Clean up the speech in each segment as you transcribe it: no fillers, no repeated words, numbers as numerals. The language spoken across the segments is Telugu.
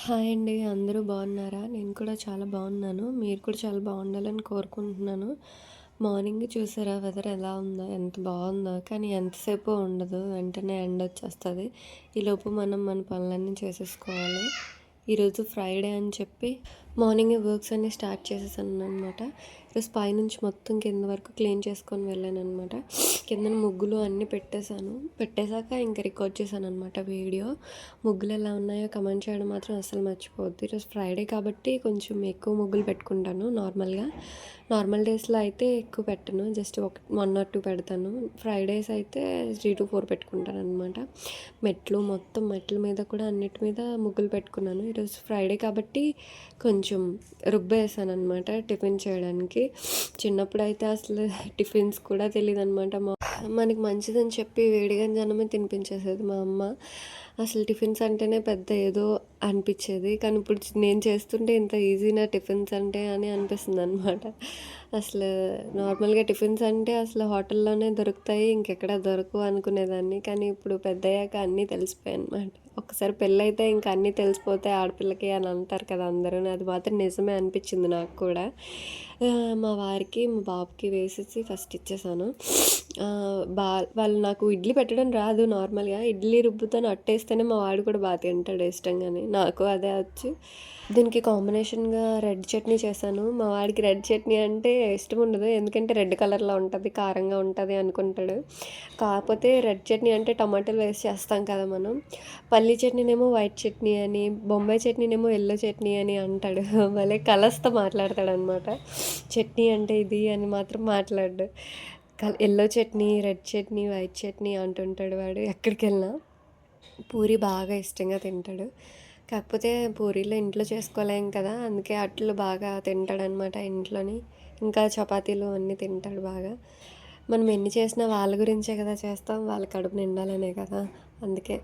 హాయ్ అండి. అందరూ బాగున్నారా? నేను కూడా చాలా బాగున్నాను. మీరు కూడా చాలా బాగుండాలని కోరుకుంటున్నాను. మార్నింగ్ చూసారా వెదర్ ఎలా ఉందో? ఎంత బాగుందో! కానీ ఎంతసేపు ఉండదు. వెంటనే ఎండొచ్చేస్తది. ఈలోపు మనం మన పనులన్నీ చేసేసుకోవాలి. ఈరోజు ఫ్రైడే అని చెప్పి మార్నింగే వర్క్స్ అన్నీ స్టార్ట్ చేసేసాననమాట. ఈరోజు పైనుంచి మొత్తం కింద వరకు క్లీన్ చేసుకొని వెళ్ళాననమాట. కిందన ముగ్గులు అన్నీ పెట్టేశాక ఇంకా రికార్డ్ చేశాననమాట వీడియో. ముగ్గులు ఎలా ఉన్నాయో కమెంట్ చేయడం మాత్రం అస్సలు మర్చిపోవద్దు. ఈరోజు ఫ్రైడే కాబట్టి కొంచెం ఎక్కువ ముగ్గులు పెట్టుకుంటాను నార్మల్గా. నార్మల్ డేస్లో అయితే ఎక్కువ పెట్టను. జస్ట్ 1 or 2 పెడతాను. ఫ్రైడేస్ అయితే 3 to 4 పెట్టుకుంటాను అనమాట. మొత్తం మెట్ల మీద కూడా అన్నిటి మీద ముగ్గులు పెట్టుకున్నాను. ఈరోజు ఫ్రైడే కాబట్టి కొంచెం రుబ్బేసాననమాట టిఫిన్ చేయడానికి. చిన్నప్పుడైతే అసలు టిఫిన్స్ కూడా తెలీదనమాట. మనకి మంచిదని చెప్పి వేడిగా అన్నమే తినిపించేసేది మా అమ్మ. అసలు టిఫిన్స్ అంటేనే పెద్ద ఏదో అనిపించేది. కానీ ఇప్పుడు నేను చేస్తుంటే ఇంత ఈజీనా టిఫిన్స్ అంటే అని అనిపిస్తుందనమాట. అసలు నార్మల్గా టిఫిన్స్ అంటే అసలు హోటల్లోనే దొరుకుతాయి, ఇంకెక్కడ దొరకవు అనుకునేదాన్ని. కానీ ఇప్పుడు పెద్దయ్యాక అన్నీ తెలిసిపోయాయి అనమాట. ఒకసారి పెళ్ళైతే ఇంక అన్నీ తెలిసిపోతాయి ఆడపిల్లకి అని అంటారు కదా అందరూ. అది మాత్రం నిజమే అనిపించింది నాకు కూడా. మా వారికి మా బాబుకి వేసేసి ఫస్ట్ ఇచ్చేసాను. వాళ్ళు నాకు ఇడ్లీ పెట్టడం రాదు నార్మల్గా. ఇడ్లీ రుబ్బుతాను, అట్టేస్తేనే మా వాడు కూడా బాగా తింటాడు ఇష్టంగానే. నాకు అదే వచ్చు. దీనికి కాంబినేషన్గా రెడ్ చట్నీ చేశాను. మా వాడికి రెడ్ చట్నీ అంటే ఇష్టం ఉండదు. ఎందుకంటే రెడ్ కలర్లో ఉంటుంది, కారంగా ఉంటుంది అనుకుంటాడు. కాకపోతే రెడ్ చట్నీ అంటే టమాటాలు వేసి చేస్తాం కదా మనం. పల్లీ చట్నీనేమో వైట్ చట్నీ అని, బొంబాయి చట్నీనేమో ఎల్లో చట్నీ అని అంటాడు. భలే కలర్స్తో మాట్లాడతాడనమాట. చట్నీ అంటే ఇది అని మాత్రం మాట్లాడు. Yellow chutney, red chutney, white chutney అంటుంటాడు వాడు ఎక్కడికి వెళ్ళినా. పూరి బాగా ఇష్టంగా తింటాడు. కాకపోతే పూరీలు ఇంట్లో చేసుకోలేం కదా, అందుకే అట్లు బాగా తింటాడనమాట ఇంట్లోని. ఇంకా చపాతీలు అన్నీ తింటాడు బాగా. మనం ఎన్ని చేసినా వాళ్ళ గురించే కదా చేస్తాం, వాళ్ళ కడుపు నిండాలనే కదా. అందుకే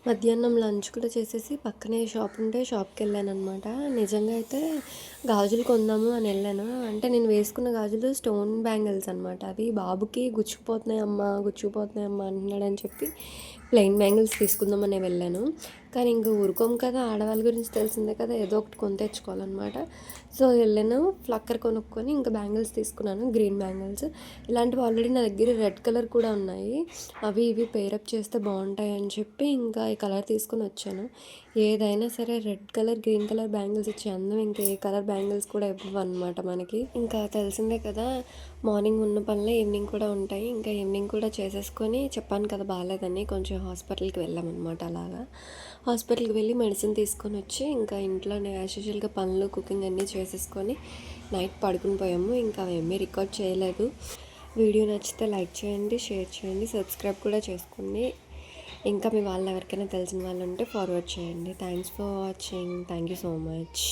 మధ్యాహ్నం లంచ్ కూడా చేసేసి పక్కనే షాప్ ఉంటే షాప్కి వెళ్ళానమాట. నిజంగా అయితే గాజులు కొందాము అని వెళ్ళాను. అంటే నేను వేసుకున్న గాజులు స్టోన్ బ్యాంగిల్స్ అనమాట. అవి బాబుకి గుచ్చుకుపోతున్నాయి అమ్మ అంటున్నాడని చెప్పి ప్లెయిన్ బ్యాంగిల్స్ తీసుకుందామని వెళ్ళాను. కానీ ఇంక ఊరుకోము కదా, ఆడవాళ్ళ గురించి తెలిసిందే కదా, ఏదో ఒకటి కొని తెచ్చుకోవాలన్నమాట. సో వెళ్ళాను, ఫ్లక్కర్ కొనుక్కొని ఇంకా బ్యాంగిల్స్ తీసుకున్నాను, గ్రీన్ బ్యాంగిల్స్. ఇలాంటివి ఆల్రెడీ నా దగ్గర రెడ్ కలర్ కూడా ఉన్నాయి. అవి ఇవి పేరప్ చేస్తే బాగుంటాయి అని చెప్పి ఇంకా ఈ కలర్ తీసుకుని వచ్చాను. ఏదైనా సరే red colour, green colour bangles ఇచ్చే అందం ఇంకా ఏ కలర్ బ్యాంగిల్స్ కూడా ఇవ్వన్నమాట మనకి. ఇంకా తెలిసిందే కదా, మార్నింగ్ ఉన్న పనులే ఈవినింగ్ కూడా ఉంటాయి. ఇంకా ఈవినింగ్ కూడా చేసేసుకొని, చెప్పాను కదా బాగాలేదని కొంచెం హాస్పిటల్కి వెళ్ళామన్నమాట. అలాగా హాస్పిటల్కి వెళ్ళి మెడిసిన్ తీసుకొని వచ్చి ఇంకా ఇంట్లోనే యాజ్ యూజువల్గా పనులు, కుకింగ్ అన్నీ చేసేసుకొని నైట్ పడుకుని పోయాము. ఇంకా అవేమీ రికార్డ్ చేయలేదు. వీడియో నచ్చితే లైక్ చేయండి, షేర్ చేయండి, సబ్స్క్రైబ్ కూడా చేసుకోండి. ఇంకా మీ వాళ్ళు ఎవరికైనా తెలిసిన వాళ్ళు ఉంటే ఫార్వర్డ్ చేయండి. Thanks for watching. Thank you so much.